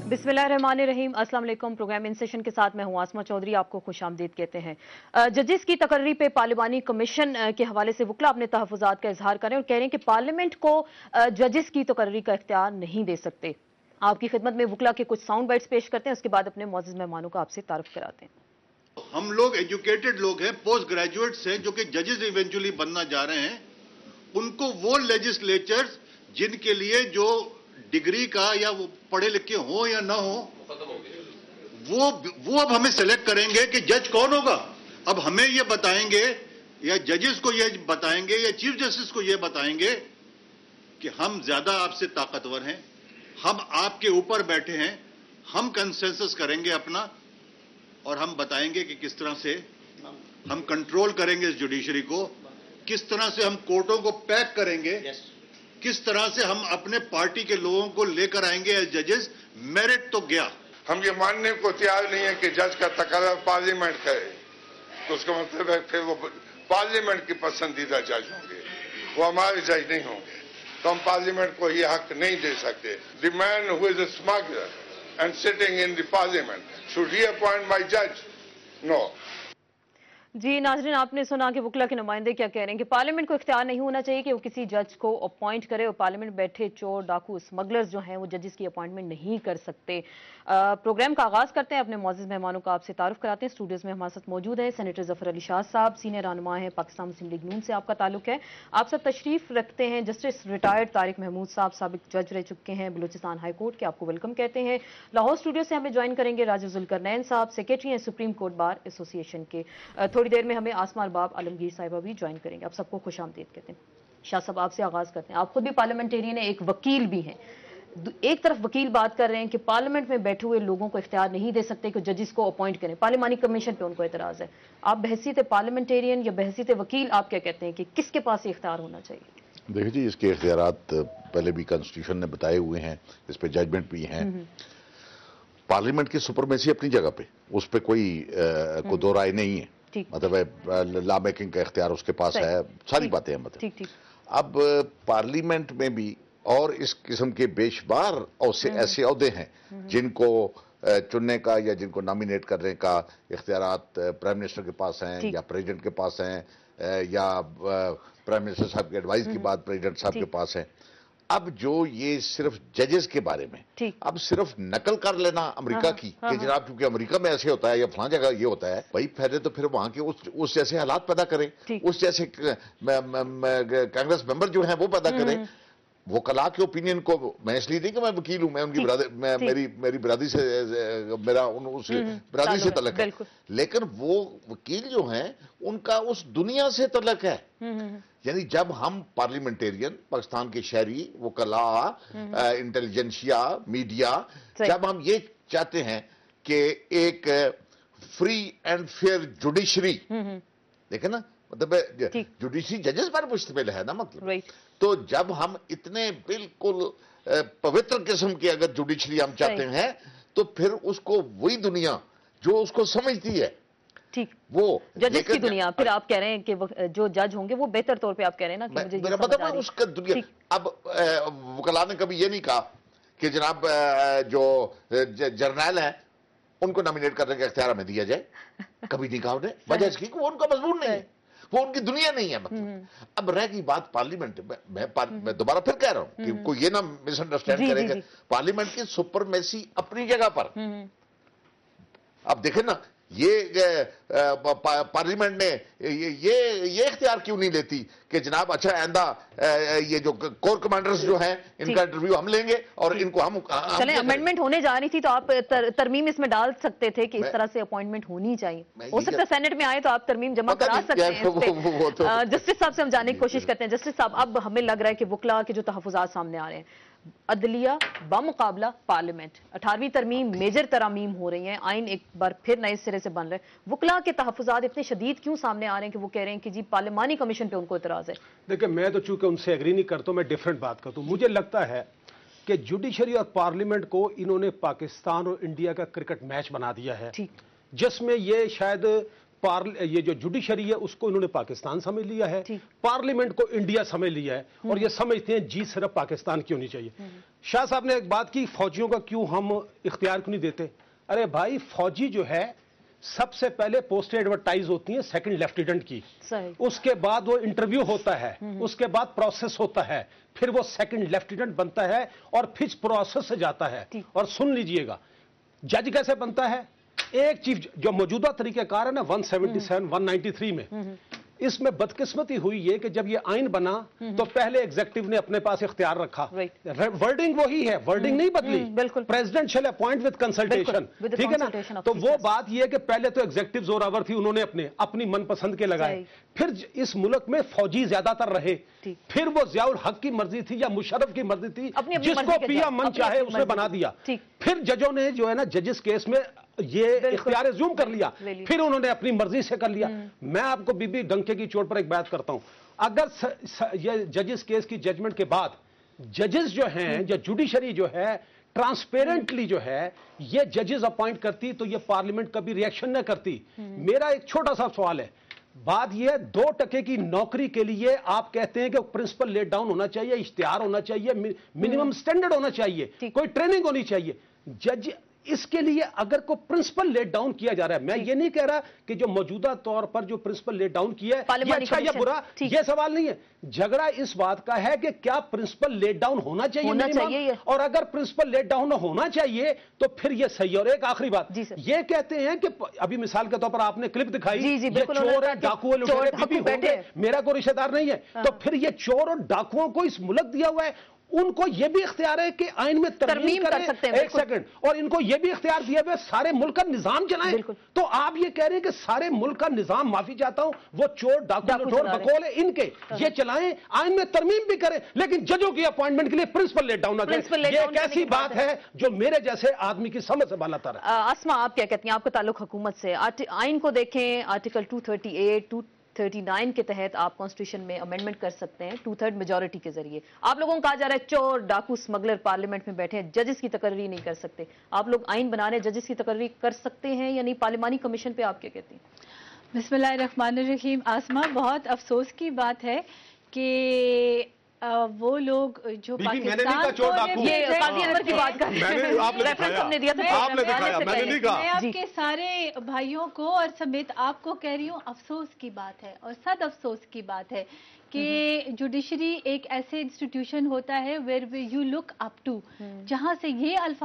बिस्मिल्लाहिर्रहमानिर्रहीम। अस्सलाम वालेकुम। प्रोग्राम इन सेशन के साथ मैं हूं आसमा चौधरी, आपको खुशामदीद कहते हैं। जजेस की तकर्री पे पार्लिमानी कमीशन के हवाले से वकला अपने तहफ़्फ़ुज़ात का इजहार करें और कह रहे हैं कि पार्लियामेंट को जजेस की तकर्री का इख्तियार नहीं दे सकते। आपकी खिदमत में वकला के कुछ साउंड बाइट्स पेश करते हैं, उसके बाद अपने मौजूद मेहमानों का आपसे तारुफ कराते हैं। हम लोग एजुकेटेड लोग हैं, पोस्ट ग्रेजुएट्स हैं, जो कि जजेस इवेंचुअली बनना जा रहे हैं। उनको वो लेजिस्लेचर्स जिनके लिए जो डिग्री का या वो पढ़े लिखे हो या ना हो, वो अब हमें सेलेक्ट करेंगे कि जज कौन होगा। अब हमें ये बताएंगे या जजेस को ये बताएंगे या चीफ जस्टिस को ये बताएंगे कि हम ज्यादा आपसे ताकतवर हैं, हम आपके ऊपर बैठे हैं, हम कंसेंसस करेंगे अपना और हम बताएंगे कि किस तरह से हम कंट्रोल करेंगे इस जुडिशरी को, किस तरह से हम कोर्टों को पैक करेंगे, किस तरह से हम अपने पार्टी के लोगों को लेकर आएंगे एज जजेस। मेरिट तो गया, हम ये मानने को तैयार नहीं है कि जज का तकाजा पार्लियामेंट करे, तो उसका मतलब है फिर वो पार्लियामेंट की पसंदीदा जज होंगे, वो हमारे जज नहीं होंगे। तो हम पार्लियामेंट को ये हक नहीं दे सकते। The man who is a smuggler and sitting in the parliament, should he appoint my जज? नो। जी नाज़रीन, आपने सुना कि वकला के नुमाइंदे क्या कह रहे हैं कि पार्लियामेंट को इख्तियार नहीं होना चाहिए कि वो किसी जज को अपॉइंट करे और पार्लियामेंट बैठे चोर डाकू स्मगलर्स जो हैं वो जजेस की अपॉइंटमेंट नहीं कर सकते। प्रोग्राम का आगाज करते हैं, अपने मौजूद मेहमानों का आपसे तारुफ कराते हैं। स्टूडियोज में हमारे साथ मौजूद है सेनेटर जफर अली शाह साहब, सीनियर रहनुमा है पाकिस्तान मुस्लिम लीग नून से आपका ताल्लुक है। आप सब तशरीफ रखते हैं। जस्टिस रिटायर्ड तारिक महमूद साहब साबिक जज रह चुके हैं बलूचिस्तान हाई कोर्ट के, आपको वेलकम कहते हैं। लाहौर स्टूडियो से हमें ज्वाइन करेंगे राजीव जुल्करनैन साहब, सेक्रेटरी हैं सुप्रीम कोर्ट बार एसोसिएशन के। थोड़ी देर में हमें आसमा बाब आलमगीर साहिबा भी ज्वाइन करेंगे। आप सबको खुशामदीद कहते हैं। शाह साहब, आपसे आगाज करते हैं। आप खुद भी पार्लियामेंटेरियन है, एक वकील भी हैं। एक तरफ वकील बात कर रहे हैं कि पार्लियामेंट में बैठे हुए लोगों को इख्तियार नहीं दे सकते कि जजेस को अपॉइंट करें, पार्लियामानी कमीशन पे उनको एतराज है। आप बहसीत पार्लियामेंटेरियन या बहसीत वकील आप क्या कहते हैं कि किसके पास ये इख्तियार होना चाहिए? देखिए जी, इसके इख्तियारात पहले भी कॉन्स्टिट्यूशन ने बताए हुए हैं, इस पे जजमेंट भी हैं। पार्लियामेंट की सुपरमेसी अपनी जगह पे, उस पर कोई दो राय नहीं है। मतलब लॉ मेकिंग का इख्तियार उसके पास है, सारी बातें हैं। मतलब अब पार्लियामेंट में भी और इस किस्म के बेशुमार ऐसे ओहदे हैं जिनको चुनने का या जिनको नॉमिनेट करने का इख्तियारात प्राइम मिनिस्टर के पास हैं या प्रेसिडेंट के पास हैं या प्राइम मिनिस्टर साहब की एडवाइस के बाद प्रेसिडेंट साहब के पास हैं। अब जो ये सिर्फ जजेस के बारे में अब सिर्फ नकल कर लेना अमेरिका की कि जनाब क्योंकि अमेरिका में ऐसे होता है या फलां जगह ये होता है, भाई पहले तो फिर वहां के उस जैसे हालात पैदा करें, उस जैसे कांग्रेस मेंबर जो हैं वो पैदा करें। वो कला के ओपिनियन को, मैं इसलिए नहीं कि मैं वकील हूं, मैं उनकी मेरी बिरादरी से मेरा उस बिरादरी से तल्लुक है, लेकिन वो वकील जो हैं उनका उस दुनिया से तल्लुक है। यानी जब हम पार्लियामेंटेरियन, पाकिस्तान के शहरी, वो कला, इंटेलिजेंसिया, मीडिया, जब हम ये चाहते हैं कि एक फ्री एंड फेयर जुडिशरी, देखे ना, मतलब जुडिशरी जजेस पर मुश्तमिल है ना, मतलब तो जब हम इतने बिल्कुल पवित्र किस्म की अगर जुडिशरी हम चाहते हैं तो फिर उसको वही दुनिया जो उसको समझती है, वो जजेस की दुनिया, फिर आप कह रहे हैं कि जो जज होंगे वो बेहतर तौर पे, आप कह रहे हैं ना कि मुझे मेरा मतलब उसका दुनिया। अब वकला ने कभी ये नहीं कहा कि जनाब जो जर्नैल है उनको नॉमिनेट करने का इख्तियार हमें दिया जाए, कभी नहीं कहा उन्हें। वजह इसकी वो उनका मजबूर नहीं है, वो उनकी दुनिया नहीं है। मतलब अब रह गई बात पार्लियामेंट, मैं दोबारा फिर कह रहा हूं कि कोई ये ना मिसअंडरस्टैंड करेगा, पार्लियामेंट की सुपरमेसी अपनी जगह पर। अब देखें ना, ये पार्लियामेंट ने ये इख्तियार क्यों नहीं लेती कि जनाब अच्छा आइंदा ये जो कोर कमांडर्स जो हैं इनका इंटरव्यू हम लेंगे और इनको हम चलें। अमेंडमेंट होने जा रही थी तो आप तरमीम इसमें डाल सकते थे कि इस तरह से अपॉइंटमेंट होनी चाहिए। हो सकता है सेनेट में आए तो आप तरमीम जमा करा सकते हैं। जस्टिस साहब से हम जानने की कोशिश करते हैं। जस्टिस साहब, अब हमें लग रहा है कि वकला के जो तहफ़्फ़ुज़ात सामने आ रहे हैं, अदलिया बामुकाबला पार्लियामेंट, 18वीं तरमीम, मेजर तरामीम हो रही हैं, आइन एक बार फिर नए सिरे से बन रहे हैं। वकला के तहफ़्फ़ुज़ात इतने शदीद क्यों सामने आ रहे हैं कि वो कह रहे हैं कि जी पार्लियामानी कमीशन पे उनको इतराज़ है? देखिए, मैं तो चूंकि उनसे एग्री नहीं करता हूं, मैं डिफरेंट बात करता हूं। मुझे लगता है कि जुडिशरी और पार्लियामेंट को इन्होंने पाकिस्तान और इंडिया का क्रिकेट मैच बना दिया है, जिसमें ये शायद ये जो जुडिशरी है उसको इन्होंने पाकिस्तान समझ लिया है, पार्लियामेंट को इंडिया समझ लिया है, और ये समझते हैं जीत सिर्फ पाकिस्तान की होनी चाहिए। शाह साहब ने एक बात की, फौजियों का क्यों हम इख्तियार क्यों नहीं देते? अरे भाई, फौजी जो है सबसे पहले पोस्टें एडवर्टाइज होती हैं सेकंड लेफ्टिनेंट की, उसके बाद वो इंटरव्यू होता है, उसके बाद प्रोसेस होता है, फिर वो सेकंड लेफ्टिनेंट बनता है और फिर प्रोसेस से जाता है। और सुन लीजिएगा, जज कैसे बनता है? एक चीफ जो मौजूदा तरीकेकार है ना 177, 193 में, इसमें बदकिस्मती हुई है कि जब ये आइन बना तो पहले एग्जीक्यूटिव ने अपने पास इख्तियार रखा, वर्डिंग वही है, वर्डिंग नहीं बदली, president shall appoint with consultation, ठीक है ना? तो वो बात ये है कि पहले तो एग्जीक्यूटिव जोरावर थी, उन्होंने अपनी मनपसंद के लगाए, फिर इस मुल्क में फौजी ज्यादातर रहे, फिर वो जियाउल हक की मर्जी थी या मुशर्रफ की मर्जी थी, जिसको पिया मन चाहे उसने बना दिया। फिर जजों ने जो है ना जजिस केस में ये इख्तियार ज़ूम कर लिया, फिर उन्होंने अपनी मर्जी से कर लिया। मैं आपको बीबी डंके की चोट पर एक बात करता हूं, अगर ये जजिस केस की जजमेंट के बाद जजेस जो हैं या जुडिशरी जो है ट्रांसपेरेंटली जो है ये जजेस अपॉइंट करती तो ये पार्लियामेंट कभी रिएक्शन न करती। मेरा एक छोटा सा सवाल है, बात यह है 2% की नौकरी के लिए आप कहते हैं कि प्रिंसिपल लेट डाउन होना चाहिए, इश्तिहार होना चाहिए, मिनिमम स्टैंडर्ड होना चाहिए, कोई ट्रेनिंग होनी चाहिए। जज इसके लिए अगर को प्रिंसिपल लेट डाउन किया जा रहा है, मैं ये नहीं कह रहा कि जो मौजूदा तौर पर जो प्रिंसिपल लेट डाउन किया है ये अच्छा या बुरा, ये सवाल नहीं है। झगड़ा इस बात का है कि क्या प्रिंसिपल लेट डाउन होना चाहिए, और अगर प्रिंसिपल लेट डाउन होना चाहिए तो फिर ये सही। और एक आखिरी बात, ये कहते हैं कि अभी मिसाल के तौर पर आपने क्लिप दिखाई, ये चोर है, डाकू है, लुटेरे भी होंगे, मेरा कोई रिश्तेदार नहीं है, तो फिर ये चोर और डाकुओं को इस मुल्क दिया हुआ है, उनको यह भी इख्तियार है कि आइन में तरमीम कर सकते हैं, एक सेकंड, और इनको यह भी इख्तियार दिया हुआ है सारे मुल्क का निजाम चलाएं। तो आप ये कह रहे हैं कि सारे मुल्क का निजाम, माफी चाहता हूं, वो चोर डाकू लुटेर बकौल है इनके, ये चलाएं, आइन में तरमीम भी करें, लेकिन जजों की अपॉइंटमेंट के लिए प्रिंसिपल लेट डाउन ना करें। ये एक ऐसी बात है जो मेरे जैसे आदमी की समझ से बालातर है। आसमा, आप क्या कहती हैं? आपका ताल्लुक हुकूमत से, आइन को देखें, आर्टिकल 238, 239 के तहत आप कॉन्स्टिट्यूशन में अमेंडमेंट कर सकते हैं 2/3 मेजॉरिटी के जरिए। आप लोगों को कहा जा रहा है चोर डाकू स्मगलर पार्लियामेंट में बैठे हैं, जजेस की तकर्री नहीं कर सकते। आप लोग आइन बना रहे हैं, जजेस की तकर्री कर सकते हैं या नहीं? पार्लिमानी कमीशन पे आप क्या कहते हैं? बिस्मिल्लाहिर्रहमानिर्रहीम। आसमा, बहुत अफसोस की बात है कि वो लोग जो पाकिस्तान को ये काजी अनवर की बात कर रहे हैं, रेफरेंस हमने दिया था, आपने दिखाया, मैंने नहीं कहा। मैं आपके सारे भाइयों को और समेत आपको कह रही हूँ, अफसोस की बात है और सद अफसोस की बात है कि जुडिशरी एक ऐसे इंस्टीट्यूशन होता है where you look up to, जहां से ये अल्फाज